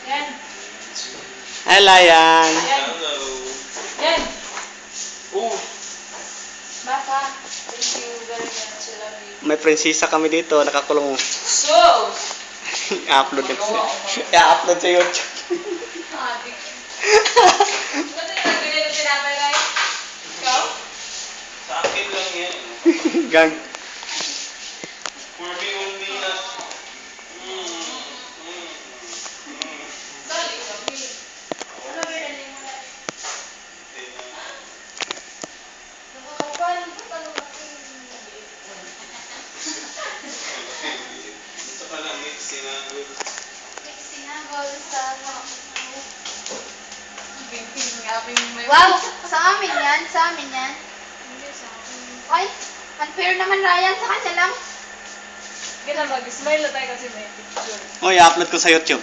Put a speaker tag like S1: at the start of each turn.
S1: Yan.
S2: Hi, Layan.
S1: Yan. Yan.
S3: Oh,
S1: Baka. Thank you very much. I love you.
S2: May prinsesa kami dito, nakakulong.
S1: So!
S2: I-upload ito. I-upload sa YouTube.
S1: Adik. Ba't yung nagbigay ng tinapay, Ray? Ikaw?
S3: sa akin lang yan.
S2: Gang.
S3: For me only na.
S1: Sorry, kami. Ano ba yan yung mga? Nakakapal. Ba't ano ba
S3: Gusto ka lang mixing na good.
S4: Sinagol sa
S1: may...
S4: Wow! Sa amin yan, sa amin yan.
S1: Hindi sa akin.
S4: Ay, unfair naman Ryan, sa kanya lang.
S1: Kaya mag-smile na tayo kasi may picture.
S2: Oh, i-upload ko sa YouTube.